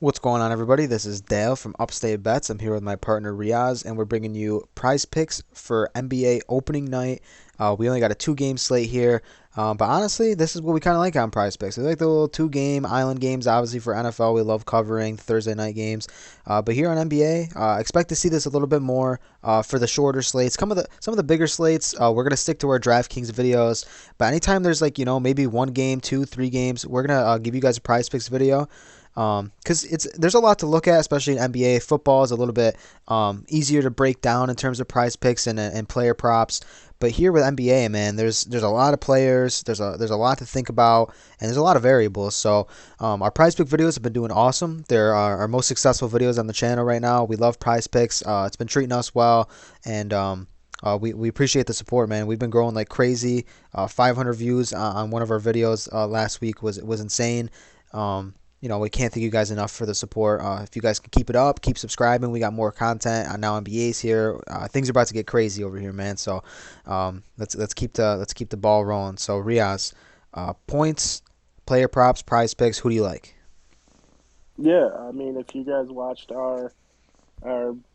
What's going on, everybody? This is Dale from Upstate Bets. I'm here with my partner Riaz, and we're bringing you prize picks for NBA opening night. We only got a two-game slate here, but honestly, this is what we kind of like on prize picks. We like the little two-game island games, obviously, for NFL. We love covering Thursday night games. But here on NBA, expect to see this a little bit more for the shorter slates. Some of the bigger slates, we're going to stick to our DraftKings videos. But anytime there's maybe one game, two, three games, we're going to give you guys a prize picks video. Because there's a lot to look at, especially in NBA. Football is a little bit easier to break down in terms of prize picks and player props. But here with NBA, man, there's a lot of players. There's a lot to think about, and there's a lot of variables. So our prize pick videos have been doing awesome. They're our most successful videos on the channel right now. We love prize picks. It's been treating us well, and we appreciate the support, man. We've been growing like crazy. 500 views on one of our videos last week was insane. We can't thank you guys enough for the support. If you guys can keep it up, keep subscribing. We got more content. Now NBA's here. Things are about to get crazy over here, man. So let's keep the ball rolling. So Riaz, points, player props, prize picks. Who do you like? Yeah, I mean, if you guys watched our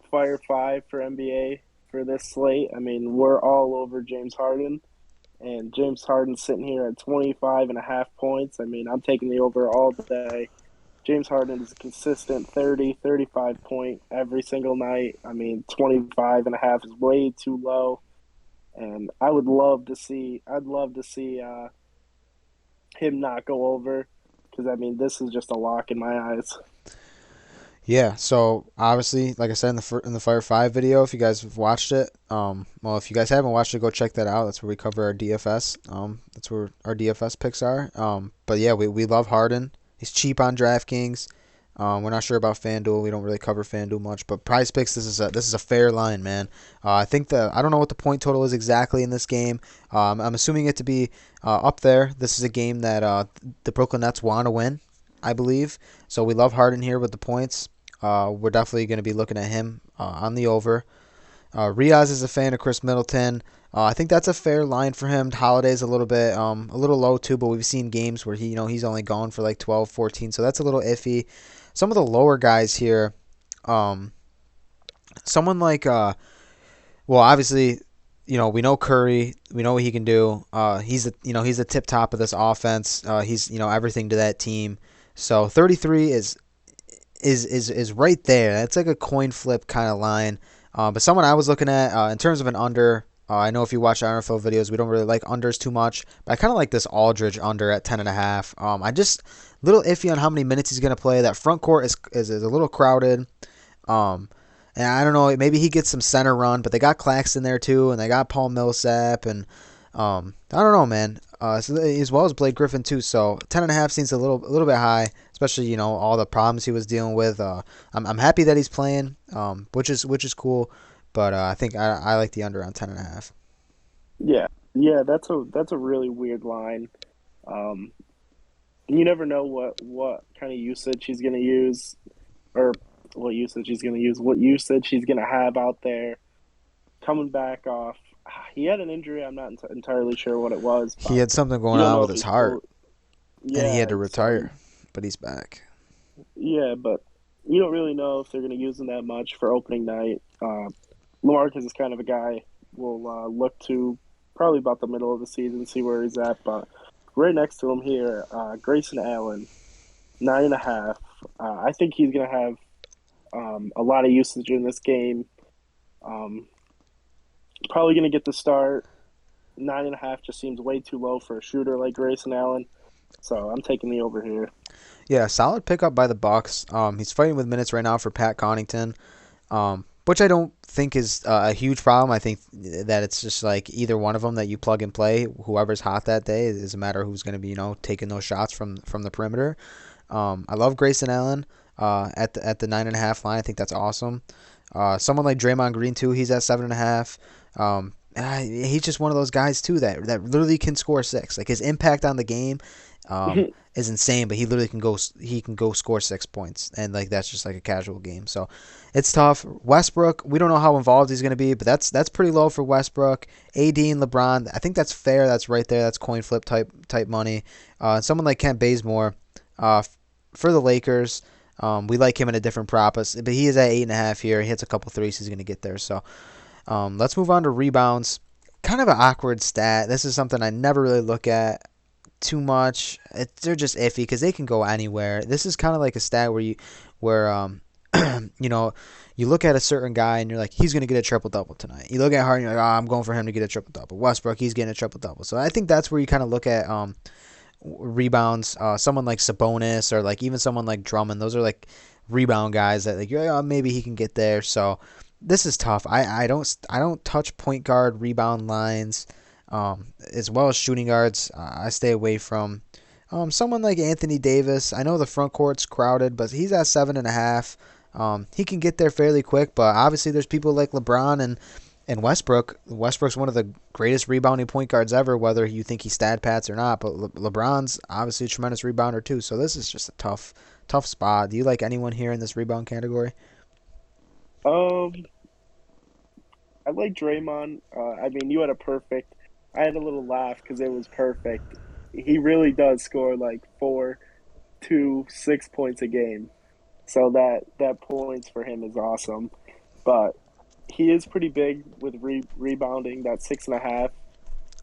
Fire Five for NBA for this slate, I mean, we're all over James Harden, and James Harden's sitting here at 25 and a half points. I mean, I'm taking the over all day. James Harden is a consistent 30, 35 point every single night. I mean, 25 and a half is way too low, and I'd love to see him not go over because I mean, this is just a lock in my eyes. Yeah, so obviously, like I said in the Fire Five video, if you guys have watched it, well, if you guys haven't watched it, go check that out. That's where we cover our DFS. That's where our DFS picks are. But yeah, we love Harden. He's cheap on DraftKings. We're not sure about FanDuel. We don't really cover FanDuel much, but Prize Picks, this is a fair line, man. I don't know what the point total is exactly in this game. I'm assuming it to be up there. This is a game that the Brooklyn Nets want to win, I believe. So we love Harden here with the points. We're definitely going to be looking at him on the over. Riaz is a fan of Chris Middleton. I think that's a fair line for him. Holiday's a little low too, but we've seen games where he's only gone for like 12, 14, so that's a little iffy. Some of the lower guys here, someone like well, obviously, we know Curry, we know what he can do. He's the tip top of this offense. He's everything to that team. So 33 is right there. That's like a coin flip kind of line. But someone I was looking at in terms of an under, I know if you watch our NFL videos, we don't really like unders too much, but I kind of like this Aldridge under at 10.5. I just a little iffy on how many minutes he's gonna play. That front court is a little crowded. Um, and I don't know, maybe he gets some center run, but they got Claxton there too, and they got Paul Millsap, and I don't know, man. As well as Blake Griffin too. So 10.5 seems a little bit high, especially all the problems he was dealing with. I'm happy that he's playing, which is cool, but I think I like the under on 10.5. Yeah, yeah, that's a really weird line. Um, you never know what kind of usage he's going to use, or what usage he's going to have out there. Coming back off, he had an injury. I'm not entirely sure what it was, He but had something you going don't on know with if his he's heart, full. and he had Yeah, to so retire, but he's back. yeah, but you don't really know if they're going to use him that much for opening night. LaMarcus is kind of a guy we'll look to probably about the middle of the season, see where he's at. But right next to him here, Grayson Allen, 9.5. I think he's going to have a lot of usage in this game. Um, Probably going to get the start. 9.5 just seems way too low for a shooter like Grayson Allen. So I'm taking the over here. Yeah, solid pickup by the Bucks. He's fighting with minutes right now for Pat Connaughton, which I don't think is a huge problem. I think that it's just like either one of them that you plug and play. Whoever's hot that day is a matter of who's going to be taking those shots from the perimeter. I love Grayson Allen at the 9.5 line. I think that's awesome. Someone like Draymond Green too. He's at 7.5. He's just one of those guys too that literally can score six. Like his impact on the game is insane, but he literally can go score 6 points, and like that's just like a casual game. So it's tough. Westbrook, we don't know how involved he's going to be, but that's pretty low for Westbrook. AD and LeBron, I think that's fair. That's right there. That's coin flip type money. Someone like Kent Bazemore, for the Lakers. We like him in a different prop, but he is at 8.5 here. He hits a couple threes, he's going to get there. So let's move on to rebounds. Kind of an awkward stat. This is something I never really look at too much. They're just iffy because they can go anywhere. This is kind of like a stat where you know, you look at a certain guy and you're like, he's gonna get a triple double tonight. You look at Harden, you're like, oh, I'm going for him to get a triple double. Westbrook, he's getting a triple double. So I think that's where you kind of look at rebounds. Someone like Sabonis or like even someone like Drummond. Those are like rebound guys that like, oh, maybe he can get there. So this is tough. I don't touch point guard rebound lines, as well as shooting guards. I stay away from. Someone like Anthony Davis. I know the front court's crowded, but he's at 7.5. He can get there fairly quick, but obviously there's people like LeBron and Westbrook. Westbrook's one of the greatest rebounding point guards ever, whether you think he stat pats or not. But LeBron's obviously a tremendous rebounder too. So this is just a tough spot. Do you like anyone here in this rebound category? Um, I like Draymond. I mean, you had a perfect. I had a little laugh because it was perfect. He really does score like 4, 2, 6 points a game. So that points for him is awesome. But he is pretty big with rebounding. That 6.5.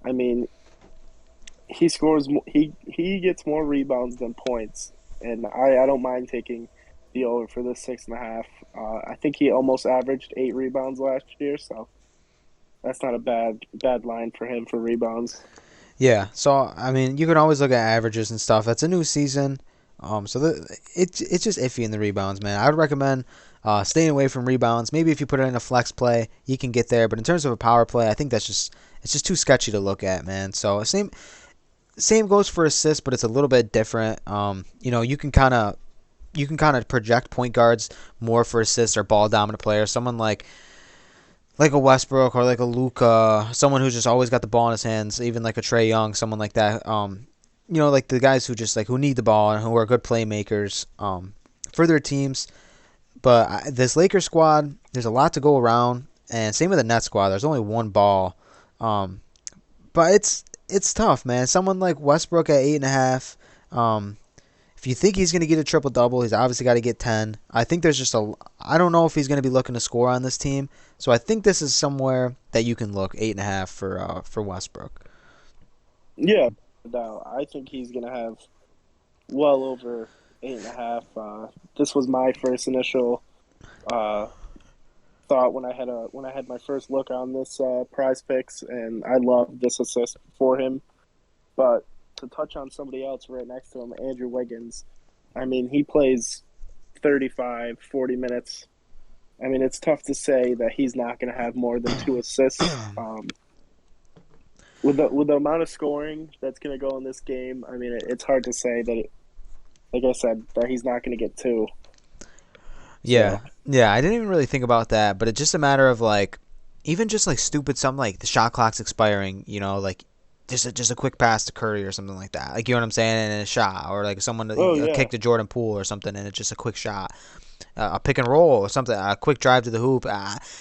I mean, he scores. He gets more rebounds than points, and I don't mind taking the over for this 6.5. I think he almost averaged 8 rebounds last year, so that's not a bad line for him for rebounds. Yeah. So I mean, you can always look at averages and stuff. It's a new season. It's just iffy in the rebounds, man. I would recommend staying away from rebounds. Maybe if you put it in a flex play, you can get there. But in terms of a power play, I think it's just too sketchy to look at, man. So same goes for assists, but it's a little bit different. You can kind of project point guards more for assists or ball dominant players. Someone like a Westbrook or like a Luka, someone who's just always got the ball in his hands, even like a Trey Young, someone like that. Like the guys who just like who need the ball and who are good playmakers for their teams. But this Lakers squad, there's a lot to go around, and same with the Nets squad. There's only one ball, um, but it's tough, man. Someone like Westbrook at 8.5. If you think he's going to get a triple double, he's obviously got to get 10. I think there's just a. I don't know if he's going to be looking to score on this team, so I think this is somewhere that you can look 8.5 for Westbrook. Yeah, no, I think he's gonna have well over 8.5. This was my first initial uh, thought when I had my first look on this Prize Picks, and I love this assist for him. But to touch on somebody else right next to him, Andrew Wiggins. I mean, he plays 35, 40 minutes. I mean, it's tough to say that he's not going to have more than 2 assists. With the amount of scoring that's going to go in this game, I mean, it's hard to say that, like I said, that he's not going to get two. Yeah, So, yeah. I didn't even really think about that, but it's just a matter of like, even just like stupid something like the shot clock's expiring. Like just a quick pass to Curry or something like that. Like you know what I'm saying, and a shot, or like someone oh a yeah, kick to Jordan Poole or something, and it's just a quick shot, a pick and roll or something, a quick drive to the hoop.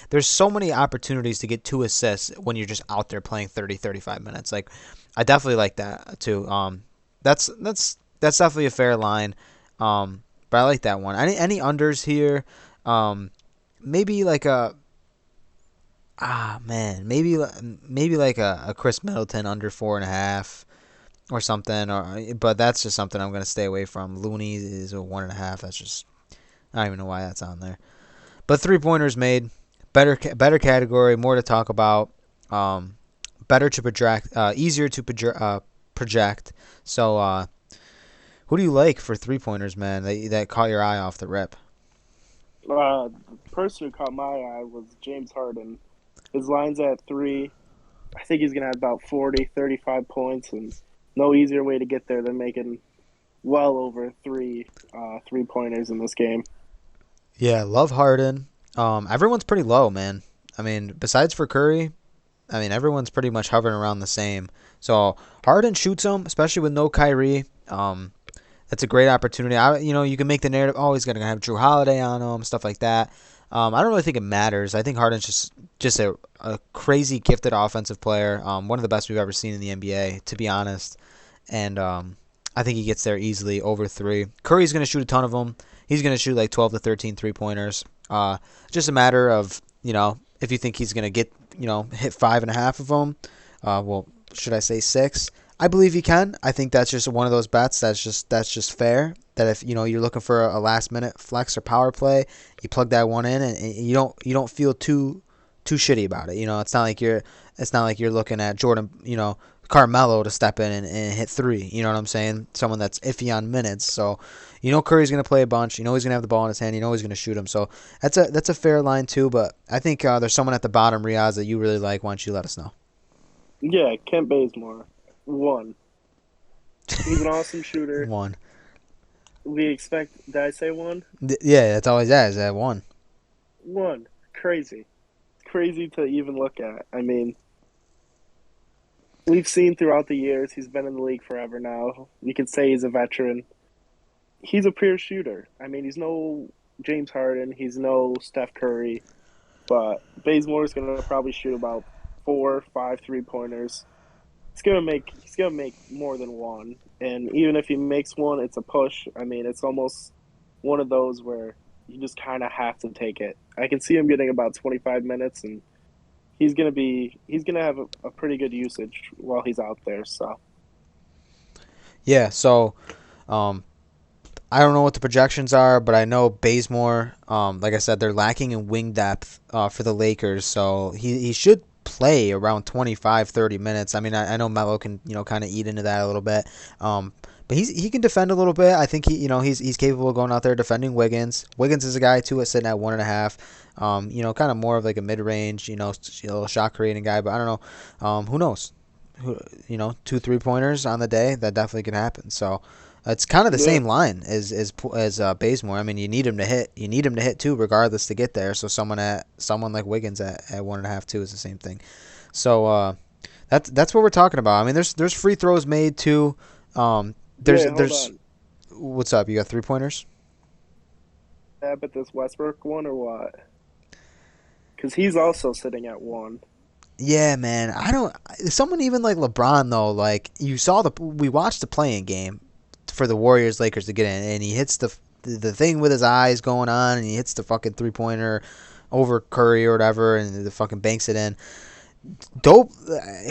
There's so many opportunities to get 2 assists when you're just out there playing 30, 35 minutes. Like I definitely like that too. That's definitely a fair line. But I like that one. Any unders here? Maybe like a man, maybe like a Chris Middleton under 4.5 or something. But that's just something I'm gonna stay away from. Looney is a 1.5. That's just I don't even know why that's on there. But 3 pointers made, better category, more to talk about. Better to project, easier to project. So who do you like for 3 pointers, man? That caught your eye off the rip. the person who caught my eye was James Harden. His line's at 3. I think he's gonna have about 40, 35 points, and no easier way to get there than making well over 3 3 pointers in this game. Yeah, love Harden. Everyone's pretty low, man. I mean, besides for Curry, I mean everyone's pretty much hovering around the same. So Harden shoots them, especially with no Kyrie. That's a great opportunity. You can make the narrative. Oh, he's gonna have Drew Holiday on him, stuff like that. I don't really think it matters. I think Harden's just a crazy gifted offensive player. One of the best we've ever seen in the NBA, to be honest. And I think he gets there easily over 3. Curry's gonna shoot a ton of them. he's going to shoot like 12 to 13 3-pointers. Just a matter of, if you think he's going to get, hit 5.5 of them, well, should I say 6? I believe he can. I think that's just one of those bets that's just fair. That if you're looking for a last minute flex or power play, you plug that one in and you don't feel too shitty about it. It's not like you're looking at Jordan, Carmelo to step in and hit 3. You know what I'm saying? Someone that's iffy on minutes. So Curry's gonna play a bunch. He's gonna have the ball in his hand. He's gonna shoot him. So that's a fair line too. But I think there's someone at the bottom, Riaz, that you really like. Why don't you let us know? Yeah, Kent Bazemore. 1. He's an awesome shooter. 1. We expect. Did I say 1? Yeah, that's always that. Is that 1? 1. Crazy. Crazy to even look at. I mean, we've seen throughout the years, he's been in the league forever now. You can say he's a veteran. He's a pure shooter. I mean, he's no James Harden. He's no Steph Curry. But Bazemore is going to probably shoot about 4 or 5 3-pointers. He's gonna make more than 1. And even if he makes 1, it's a push. I mean, it's almost one of those where you just kind of have to take it. I can see him getting about 25 minutes, and he's gonna have a pretty good usage while he's out there. So Yeah. So, I don't know what the projections are, but I know Bazemore. Like I said, they're lacking in wing depth for the Lakers, so he should play around 25, 30 minutes. I mean, I know Melo can kind of eat into that a little bit, but he can defend a little bit. I think he's capable of going out there defending Wiggins. Wiggins is a guy too that's sitting at 1.5. Kind of more of like a mid range, a little shot creating guy. But I don't know. Who knows? 2 3-pointers on the day, that definitely can happen. So it's kind of the same line as Bazemore. I mean, you need him to hit. You need him to hit too, regardless to get there. So someone like Wiggins at 1.5 too is the same thing. So that's what we're talking about. I mean, there's free throws made too. There's on. What's up? You got 3-pointers? Yeah, but this Westbrook one or what? Because he's also sitting at 1. Yeah, man. I don't. Someone even like LeBron though. Like we watched the playing game for the Warriors Lakers to get in, and he hits the thing with his eyes going on, and he hits the fucking 3-pointer over Curry or whatever, and the fucking banks it in. Dope.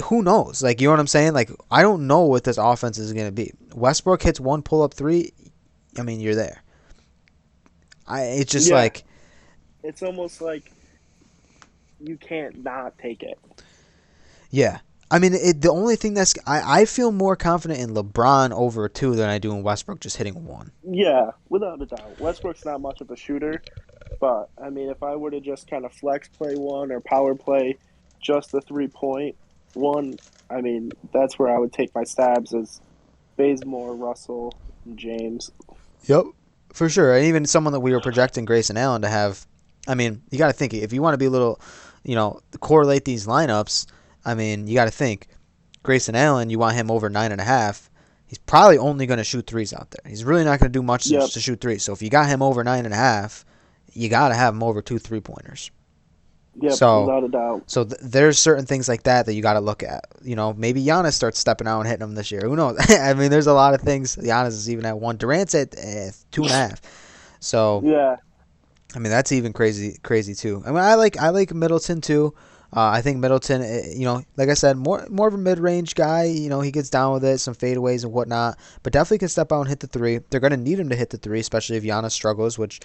Who knows? Like, you know what I'm saying? Like, I don't know what this offense is gonna be. Westbrook hits 1 pull-up 3. I mean, you're there. It's just like it's almost like you can't not take it. Yeah. I mean, the only thing I feel more confident in LeBron over 2 than I do in Westbrook just hitting 1. Yeah, without a doubt. Westbrook's not much of a shooter, but, I mean, if I were to just kind of flex play 1 or power play just the 3-point 1, I mean, that's where I would take my stabs as Bazemore, Russell, and James. Yep, for sure. And even someone that we were projecting, Grayson Allen, to have, I mean, you got to think, if you want to be a little, correlate these lineups, I mean, you got to think, Grayson Allen, you want him over 9.5. He's probably only going to shoot 3s out there. He's really not going to do much to shoot 3s. So if you got him over 9.5, you got to have him over 2 3-pointers. Yep, without a doubt. So there's certain things like that you got to look at. Maybe Giannis starts stepping out and hitting them this year. Who knows? I mean, there's a lot of things. Giannis is even at 1. Durant's at 2.5. So yeah, I mean, that's even crazy too. I mean, I like Middleton too. I think Middleton, like I said, more of a mid-range guy. He gets down with it, some fadeaways and whatnot, but definitely can step out and hit the 3. They're going to need him to hit the 3, especially if Giannis struggles, which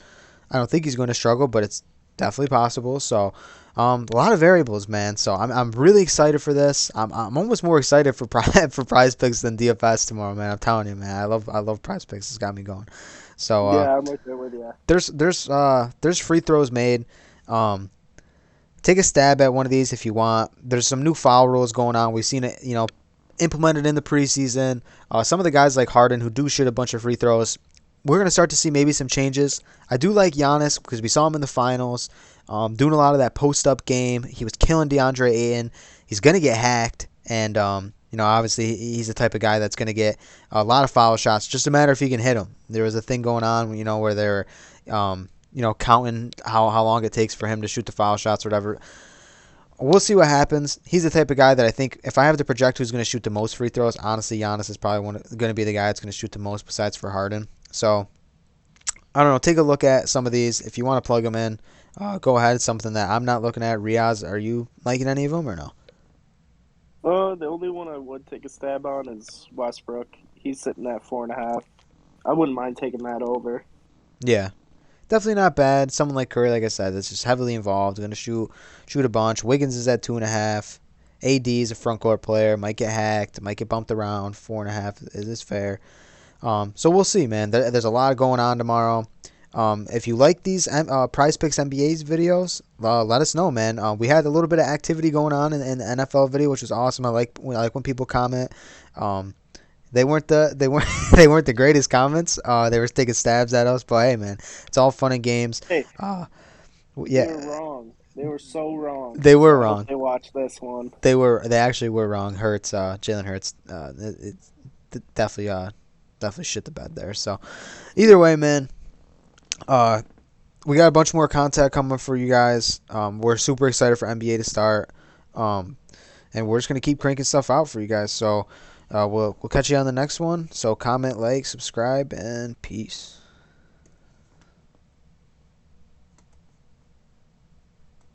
I don't think he's going to struggle, but it's definitely possible. So, a lot of variables, man. So I'm really excited for this. I'm almost more excited for PrizePicks than DFS tomorrow, man. I'm telling you, man. I love PrizePicks. It's got me going. So yeah, I'm right there with you. There's free throws made. Take a stab at one of these if you want. There's some new foul rules going on. We've seen it, implemented in the preseason. Some of the guys like Harden who do shoot a bunch of free throws, we're going to start to see maybe some changes. I do like Giannis because we saw him in the finals doing a lot of that post-up game. He was killing DeAndre Ayton. He's going to get hacked, and obviously he's the type of guy that's going to get a lot of foul shots. Just a matter if he can hit them. There was a thing going on, where they're counting how long it takes for him to shoot the foul shots or whatever. We'll see what happens. He's the type of guy that I think if I have to project who's going to shoot the most free throws, honestly, Giannis is probably going to be the guy that's going to shoot the most besides for Harden. So I don't know. Take a look at some of these. If you want to plug them in, go ahead. It's something that I'm not looking at. Riaz, are you liking any of them or no? The only one I would take a stab on is Westbrook. He's sitting at 4.5. I wouldn't mind taking that over. Yeah, definitely not bad. Someone like Curry, like I said, that's just heavily involved. Going to shoot a bunch. Wiggins is at 2.5. AD is a front court player. Might get hacked. Might get bumped around. 4.5 is fair. So we'll see, man. There's a lot going on tomorrow. If you like these Prize Picks NBA's videos, let us know, man. We had a little bit of activity going on in the NFL video, which was awesome. I like when people comment. They weren't they weren't the greatest comments. They were taking stabs at us, but hey, man, it's all fun and games. Hey, they were Yeah, wrong. They were so wrong. they were So I hope wrong. they watch this one. They actually were wrong. Jalen Hurts, definitely definitely shit the bed there. So either way, man. Uh, we got a bunch more content coming for you guys. We're super excited for NBA to start. Um, and we're just gonna keep cranking stuff out for you guys. So we'll catch you on the next one. So comment, like, subscribe, and peace.